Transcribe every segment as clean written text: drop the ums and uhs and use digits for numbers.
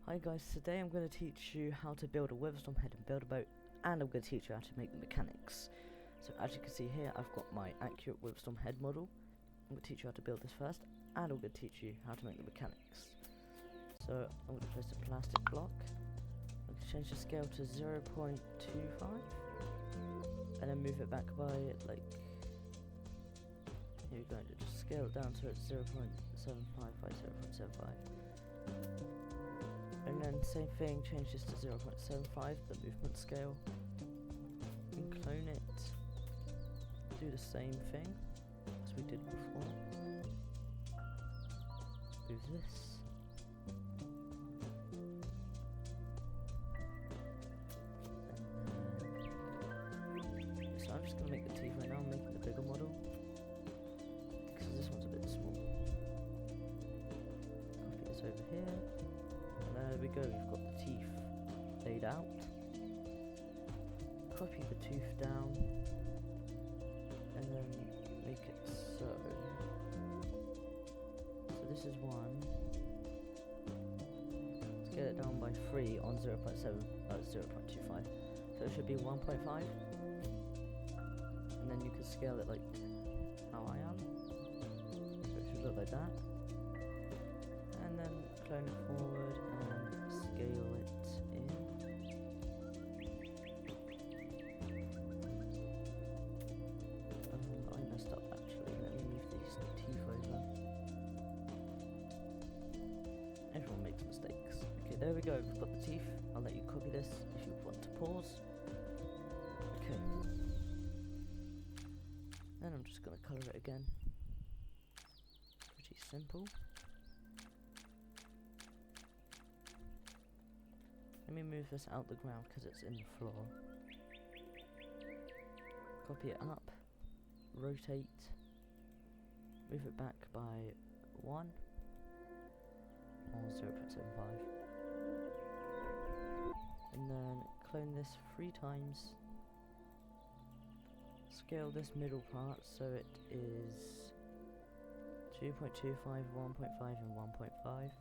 Hi guys, today I'm going to teach you how to build a Witherstorm head and build a boat, and I'm going to teach you how to make the mechanics. So as you can see here, I've got my accurate Witherstorm head model. I'm going to teach you how to build this first, and I'm going to teach you how to make the mechanics. So I'm going to place a plastic block. I'm going to change the scale to 0.25 and then move it back by like, here we go, just scale it down so it's 0.75 by 0.75. And then same thing, change this to 0.75, the movement scale, and clone it, do the same thing as we did before, move this, so I'm just going to make the teeth right now. I'm making the bigger model, because this one's a bit small. Copy this over here. There we go, we've got the teeth laid out. Copy the tooth down and then make it so. So this is 1. Let's get it down by 3 on 0.7, 0.25. So it should be 1.5. And then you can scale it like how I am. So it should look like that. And then clone it forward and scale it in. I messed up actually, let me move these teeth over. Everyone makes mistakes. Okay, there we go, we've got the teeth. I'll let you copy this if you want to pause. Okay. Then I'm just going to colour it again. Pretty simple. Let me move this out the ground because it's in the floor. Copy it up, rotate, move it back by 1 or 0.75, and then clone this 3 times. Scale this middle part so it is 2.25, 1.5 and 1.5.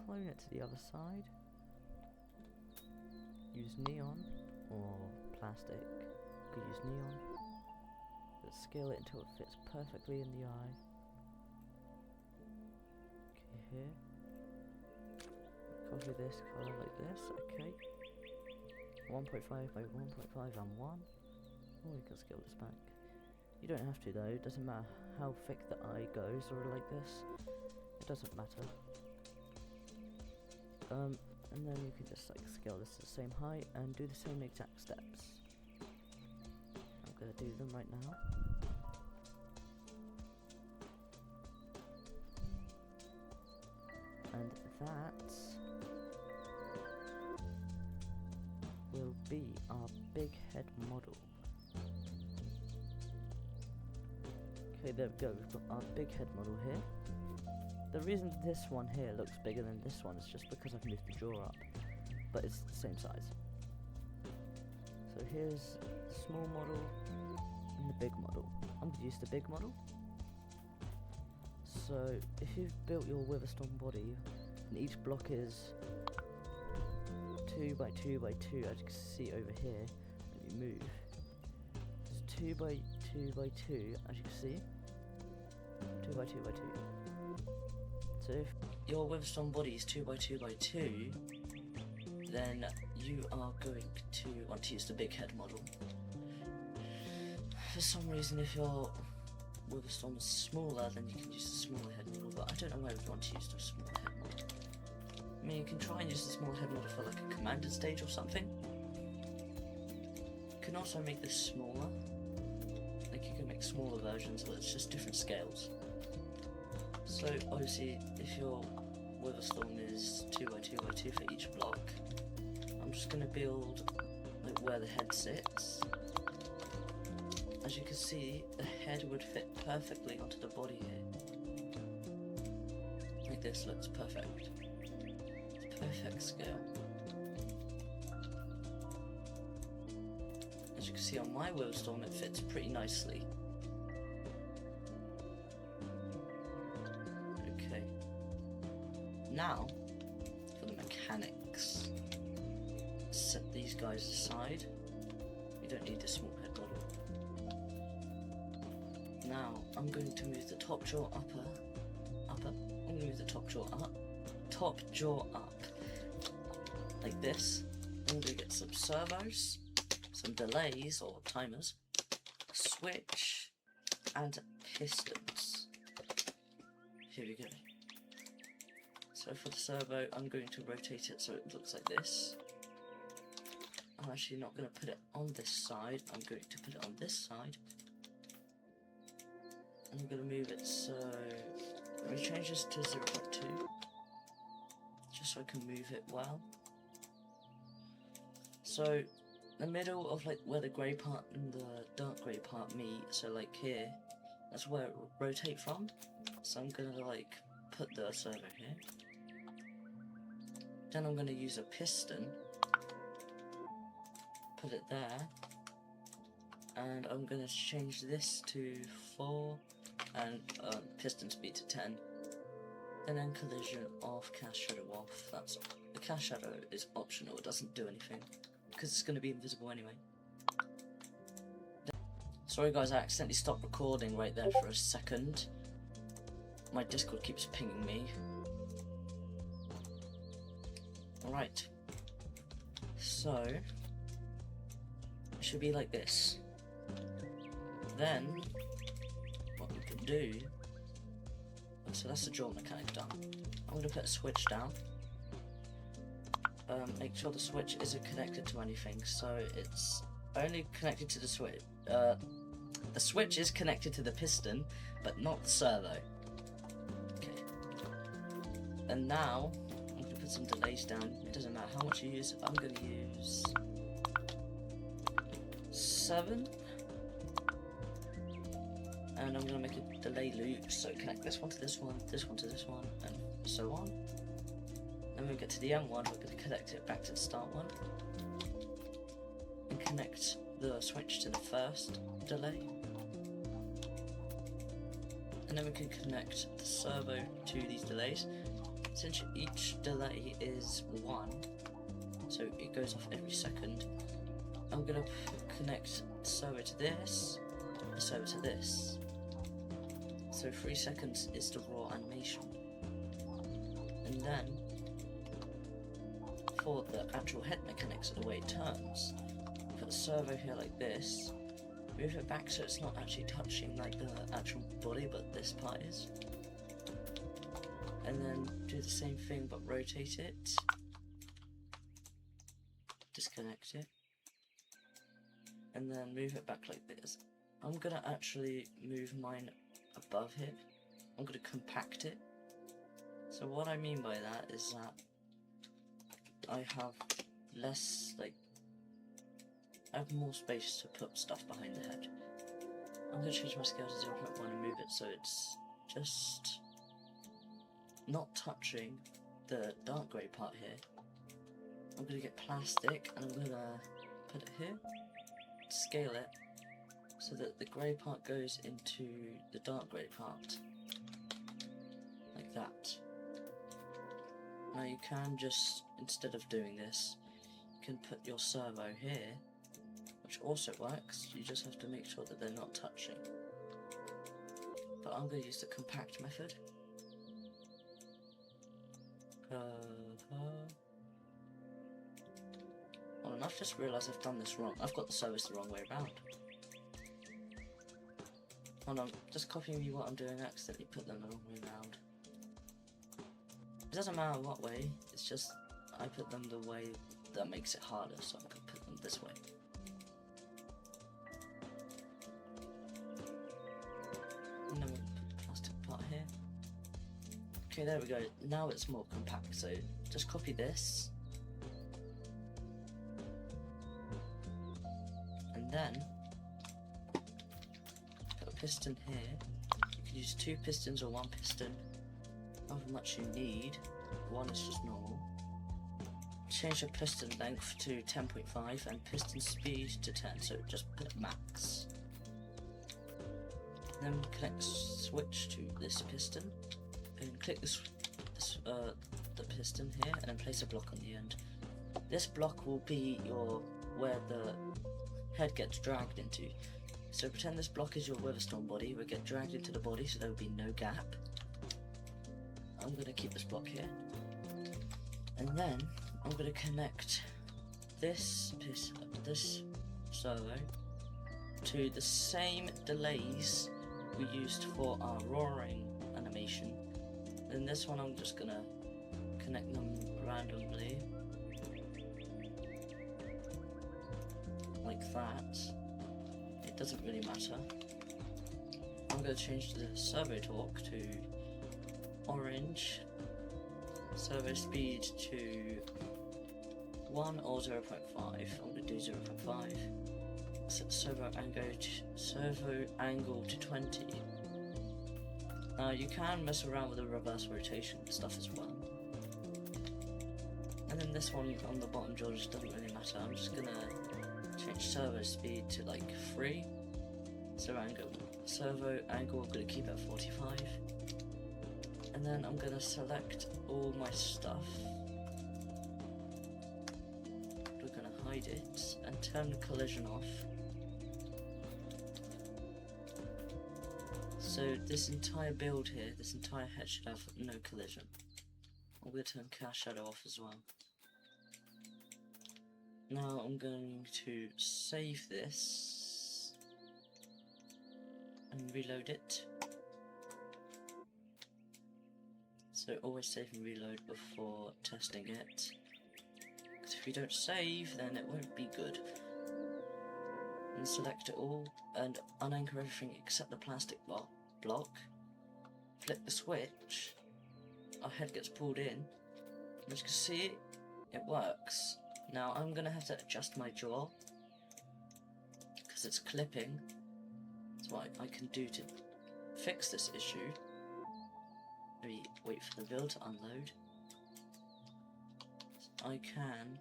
Clone it to the other side. Use neon or plastic. You could use neon. But scale it until it fits perfectly in the eye. Okay, here. Copy this colour like this. Okay. 1.5 by 1.5 and 1. Oh, we can scale this back. You don't have to though. It doesn't matter how thick the eye goes or like this. It doesn't matter. And then you can just like scale this to the same height and do the same exact steps. I'm gonna do them right now. And that will be our big head model. Okay, there we go, we've got our big head model here. The reason this one here looks bigger than this one is just because I've moved the jaw up, but it's the same size. So here's the small model and the big model. I'm going to use the big model. So if you've built your Witherstorm body, and each block is 2 by 2 by 2, as you can see over here, when you move, it's 2 by 2 by 2, as you can see, 2 by 2 by 2. So if your Witherstorm body is 2 by 2 by 2, then you are going to want to use the big head model. For some reason, if your Witherstorm is smaller, then you can use the smaller head model, but I don't know why we want to use the smaller head model. I mean, you can try and use the smaller head model for like a commanded stage or something. You can also make this smaller. Like you can make smaller versions, but it's just different scales. So obviously, if your Witherstorm is 2 by 2 by 2 for each block, I'm just going to build like where the head sits. As you can see, the head would fit perfectly onto the body here. Like this looks perfect. It's perfect scale. As you can see on my Witherstorm, it fits pretty nicely. Now, for the the mechanics. Set these guys aside. You don't need the small head model. Now I'm going to move the top jaw upper. I'm going to move the top jaw up, like this. I'm going to get some servos, some delays or timers, a switch, and pistons. Here we go. So for the servo, I'm going to rotate it so it looks like this. I'm actually not going to put it on this side, I'm going to put it on this side. And I'm going to move it so... Let me change this to 0.2, just so I can move it well. So, the middle of like where the grey part and the dark grey part meet, so like here, that's where it will rotate from. So I'm going to like put the servo here. Then I'm going to use a piston, put it there, and I'm going to change this to 4 and piston speed to 10. And then collision off, cast shadow off. That's the cast shadow is optional, it doesn't do anything because it's going to be invisible anyway. Sorry guys, I accidentally stopped recording right there for a second. My Discord keeps pinging me. Alright, so it should be like this. Then what we can do, so that's the jaw mechanic done. I'm going to put a switch down. Make sure the switch isn't connected to anything, so it's only connected to the switch. The switch is connected to the piston, but not the servo. Okay. And now I'm going to put some delays down. It doesn't matter how much you use. I'm going to use 7. And I'm going to make a delay loop, so connect this one to this one, this one to this one, and so on. Then when we get to the end one, we're going to connect it back to the start one. And connect the switch to the first delay. And then we can connect the servo to these delays. Since each delay is 1, so it goes off every second, I'm going to connect the servo to this, the servo to this. So 3 seconds is the raw animation. And then, for the actual head mechanics of the way it turns, put the servo here like this, move it back so it's not actually touching like the actual body, but this part is. And then do the same thing but rotate it, disconnect it, and then move it back like this. I'm gonna actually move mine above here. I'm gonna compact it. So what I mean by that is that I have less, like, I have more space to put stuff behind the head. I'm gonna change my scale to 0.1 and move it so it's just not touching the dark grey part here. I'm gonna get plastic and I'm gonna put it here, scale it, so that the grey part goes into the dark grey part, like that. Now you can just, instead of doing this, you can put your servo here, which also works, you just have to make sure that they're not touching. But I'm going to use the compact method. Hold on, I've just realised I've done this wrong. I've got the servos the wrong way around. Hold on, just copying me what I'm doing, I accidentally put them the wrong way around. It doesn't matter what way, it's just I put them the way that makes it harder, so I can put them this way. And then we'll put the plastic part here. Okay, there we go. Now it's more compact, so just copy this. And then put a piston here. You can use 2 pistons or 1 piston, however much you need. 1 is just normal. Change the piston length to 10.5 and piston speed to 10, so just put max. Then connect switch to this piston and click the the piston here and then place a block on the end. This block will be where the head gets dragged into. So pretend this block is your Witherstorm body. It will get dragged into the body, so there will be no gap. I'm going to keep this block here. And then I'm going to connect this servo to the same delays we used for our roaring animation. And this one I'm just going to connect them randomly. Like that. It doesn't really matter. I'm going to change the servo torque to orange, servo speed to 1 or 0.5. I'm going to do 0.5. Set servo angle to 20. Now you can mess around with the reverse rotation stuff as well. And then this one on the bottom jaw just doesn't really matter. I'm just going to change servo speed to like 3. Servo angle I'm going to keep at 45. And then I'm going to select all my stuff. We're going to hide it and turn the collision off. So this entire build here, this entire head should have no collision. I'm going to turn cast shadow off as well. Now I'm going to save this and reload it. So always save and reload before testing it, because if you don't save then it won't be good. And select it all and unanchor everything except the plastic block. Flip the switch, our head gets pulled in. As you can see, it works. Now I'm going to have to adjust my jaw because it's clipping. That's what I can do to fix this issue. Maybe wait for the build to unload. I can.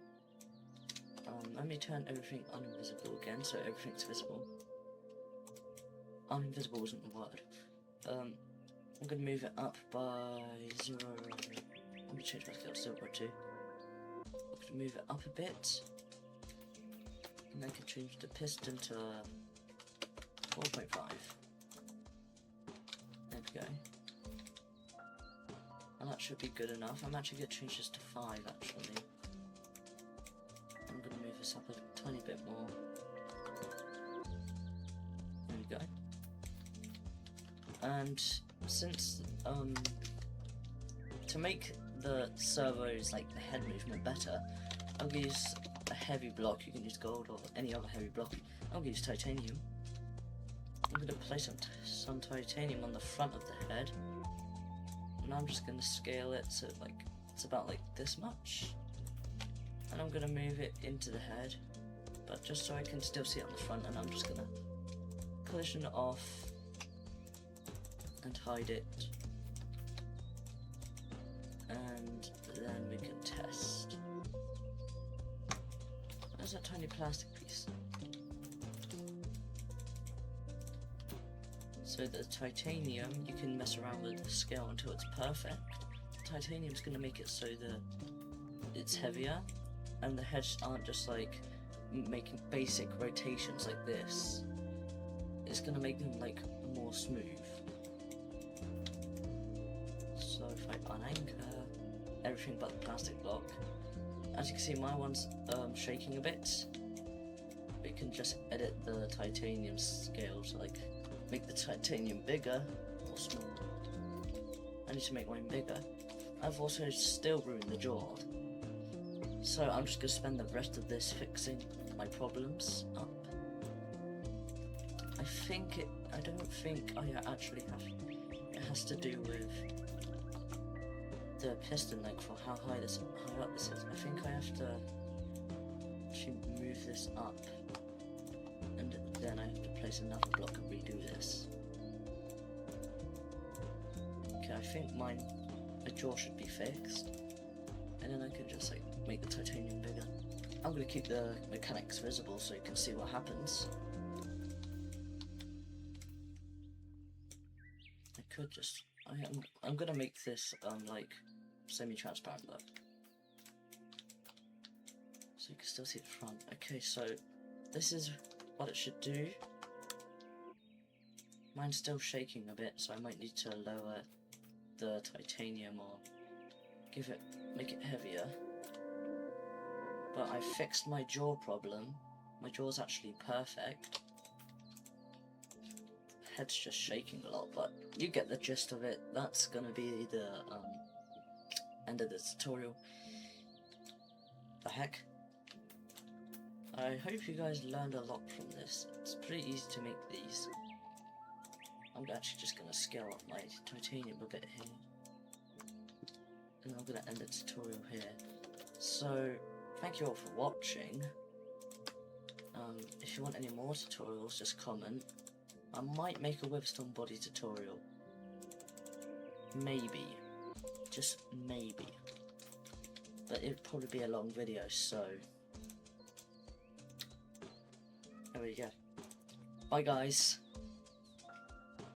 Let me turn everything uninvisible again so everything's visible. Uninvisible isn't the word. I'm going to move it up by 0. I'm going to change my scale to 0.2. I'm going to move it up a bit. And then I can change the piston to 4.5. There we go. And that should be good enough. I'm actually going to change this to 5 actually. I'm going to move this up a tiny bit more. There we go. And since, to make the servos, like the head movement better, I'm going to use a heavy block. You can use gold or any other heavy block. I'm going to use titanium. I'm going to place some titanium on the front of the head. And I'm just going to scale it so like it's about like this much. And I'm going to move it into the head, but just so I can still see it on the front. And I'm just going to collision off and hide it, and then we can test. There's that tiny plastic piece. So the titanium, you can mess around with the scale until it's perfect. Titanium's going to make it so that it's heavier, and the heads aren't just like making basic rotations like this. It's going to make them like more smooth. So if I unanchor everything but the plastic block, as you can see my one's shaking a bit. We can just edit the titanium scale to like make the titanium bigger or smaller. I need to make mine bigger. I've also still ruined the jaw, so I'm just going to spend the rest of this fixing my problems up. I don't think I actually have, it has to do with the piston length for how up this is. I think I have to actually move this up, and then I have to place another block and redo this. Okay, I think the jaw should be fixed, and then I can just like make the titanium bigger. I'm going to keep the mechanics visible so you can see what happens. I could just, I'm going to make this like semi-transparent though. So you can still see the front. Okay, so this is what it should do. Mine's still shaking a bit, so I might need to lower the titanium or make it heavier. But I fixed my jaw problem. My jaw's actually perfect. Head's just shaking a lot, but you get the gist of it. That's gonna be the end of the tutorial. The heck? I hope you guys learned a lot from this. It's pretty easy to make these. I'm actually just gonna scale up my titanium a bit here. And I'm gonna end the tutorial here. So, thank you all for watching. If you want any more tutorials, just comment. I might make a Witherstone body tutorial. Maybe. Just maybe. But it'd probably be a long video, so... There we go. Bye guys.